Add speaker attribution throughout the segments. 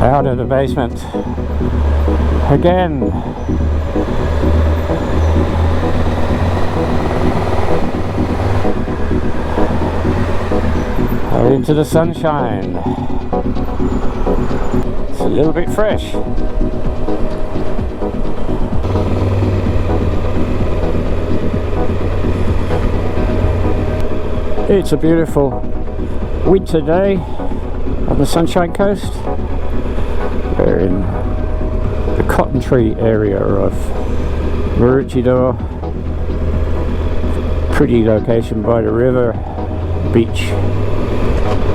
Speaker 1: Out of the basement again. Out into the sunshine. It's a little bit fresh. It's a beautiful winter day on the Sunshine Coast. We're in the cotton tree area of Maroochydore. Pretty location by the river, beach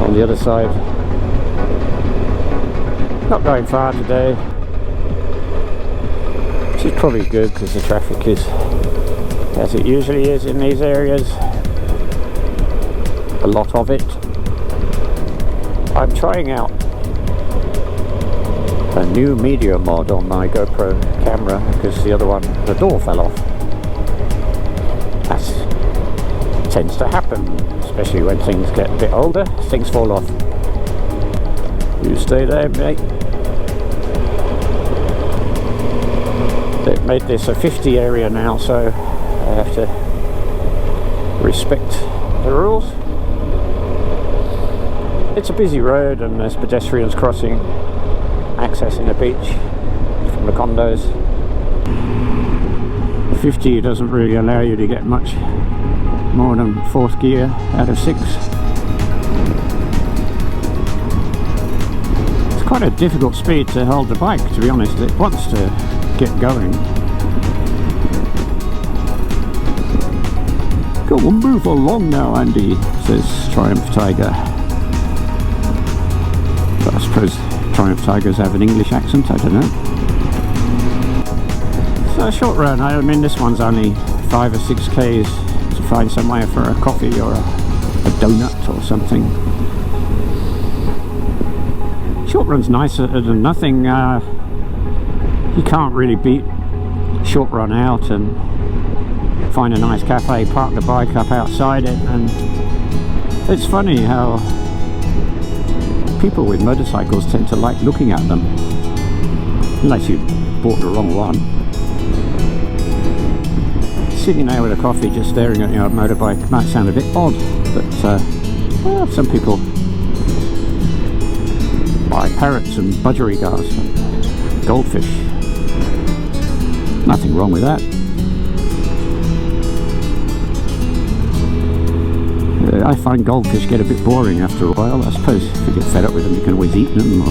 Speaker 1: on the other side. Not going far today, which is probably good because the traffic is as it usually is in these areas. A lot of it. I'm trying out a new media mod on my GoPro camera because the other one, the door fell off. That tends to happen, especially when things get a bit older. Things fall off. You stay there, mate. They've made this a 50 area now, so I have to respect the rules. It's a busy road and there's pedestrians crossing, accessing the beach from the condos. 50 doesn't really allow you to get much more than 4th gear out of 6. It's quite a difficult speed to hold the bike, to be honest. It wants to get going. Go on, move along now, Andy, says Triumph Tyger. But I suppose Triumph Tigers have an English accent, I don't know. So a short run, I mean this one's only 5 or 6 k's to find somewhere for a coffee or a donut or something. Short run's nicer than nothing. You can't really beat short run out and find a nice cafe, park the bike up outside it, and it's funny how people with motorcycles tend to like looking at them, unless you bought the wrong one. Sitting there with a coffee just staring at your motorbike might sound a bit odd, but well, some people buy parrots and budgerigars, goldfish. Nothing wrong with that. I find goldfish get a bit boring after a while. I suppose if you get fed up with them, you can always eat them. Or...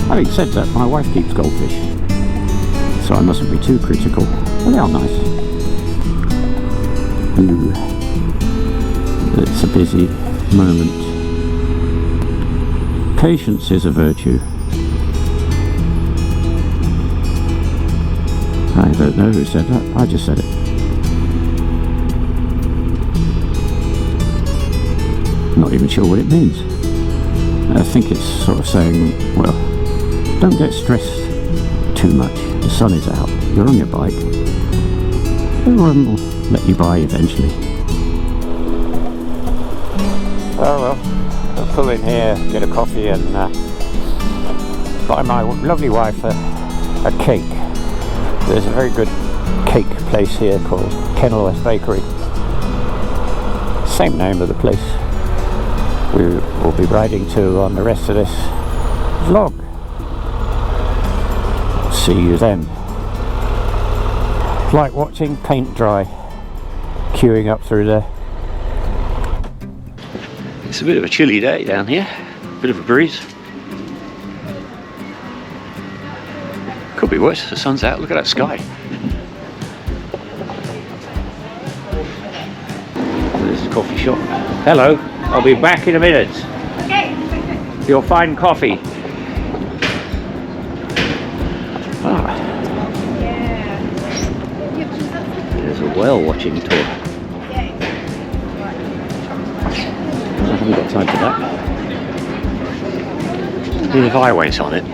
Speaker 1: Having said that, my wife keeps goldfish, so I mustn't be too critical. But they are nice. Ooh. It's a busy moment. Patience is a virtue. I don't know who said that. I just said it. Not even sure what it means. I think it's sort of saying, well, don't get stressed too much. The sun is out. You're on your bike. Everyone will let you by eventually. Oh well, I'll pull in here, get a coffee and buy my lovely wife a cake. There's a very good cake place here called Kenilworth Bakery. Same name of the place we will be riding to on the rest of this vlog. See you then. It's like watching paint dry, queuing up through there. It's a bit of a chilly day down here, bit of a breeze. Could be worse, the sun's out, look at that sky. There's a coffee shop. Hello, I'll be back in a minute. Okay. Your fine coffee. Ah.
Speaker 2: Yeah.
Speaker 1: There's a whale watching tour. I haven't got time for that. If I went on it,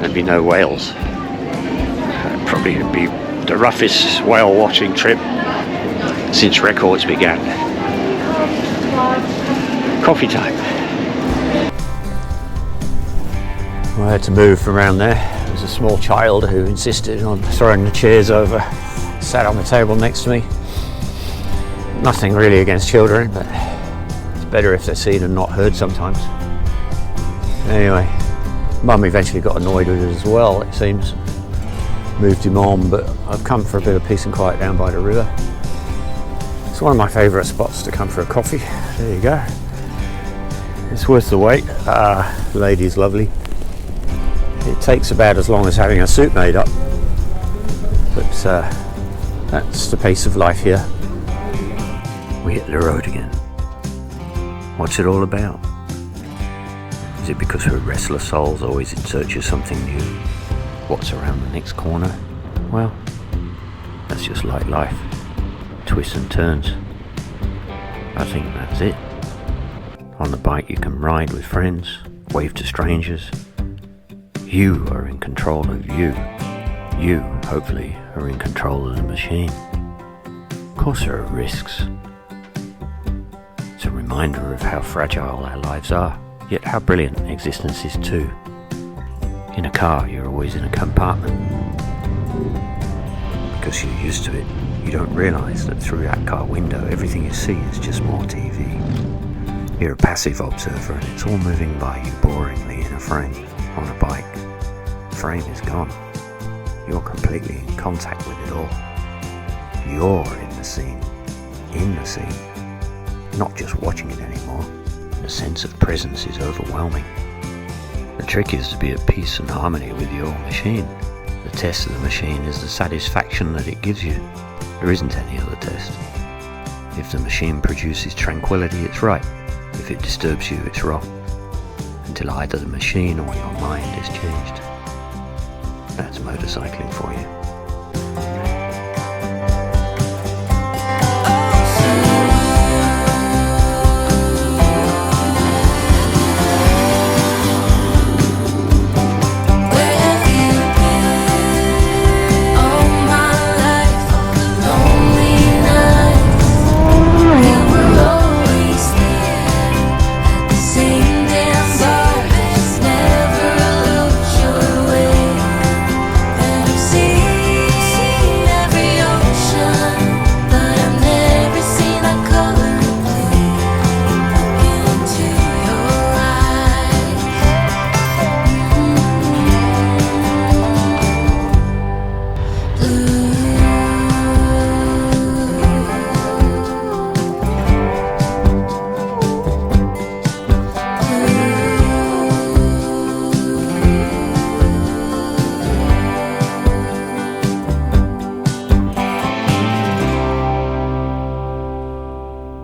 Speaker 1: there'd be no whales. It'd probably be the roughest whale watching trip since records began. Coffee time. I had to move from around there. There was a small child who insisted on throwing the chairs over, sat on the table next to me. Nothing really against children, but it's better if they're seen and not heard sometimes. Anyway, Mum eventually got annoyed with it as well, it seems. Moved him on, but I've come for a bit of peace and quiet down by the river. It's one of my favourite spots to come for a coffee. There you go. It's worth the wait. The lady's lovely. It takes about as long as having a suit made up, but that's the pace of life here. We hit the road again. What's it all about? Is it because we're restless souls always in search of something new? What's around the next corner? Well, that's just like life. Twists and turns. I think that's it. On the bike you can ride with friends, wave to strangers. You are in control of you. You, hopefully, are in control of the machine. Of course there are risks. It's a reminder of how fragile our lives are, yet how brilliant existence is too. In a car, you're always in a compartment. Because you're used to it, you don't realise that through that car window, everything you see is just more TV. You're a passive observer and it's all moving by you boringly in a frame. On a bike, the frame is gone. You're completely in contact with it all. You're in the scene. Not just watching it anymore. The sense of presence is overwhelming. The trick is to be at peace and harmony with your machine. The test of the machine is the satisfaction that it gives you. There isn't any other test. If the machine produces tranquility, it's right. If it disturbs you, it's wrong. Until either the machine or your mind is changed. That's motorcycling for you.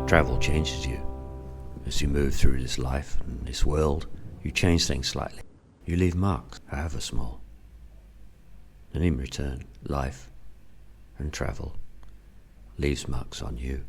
Speaker 1: Travel changes you. As you move through this life and this world, you change things slightly. You leave marks, however small. And in return, life and travel leaves marks on you.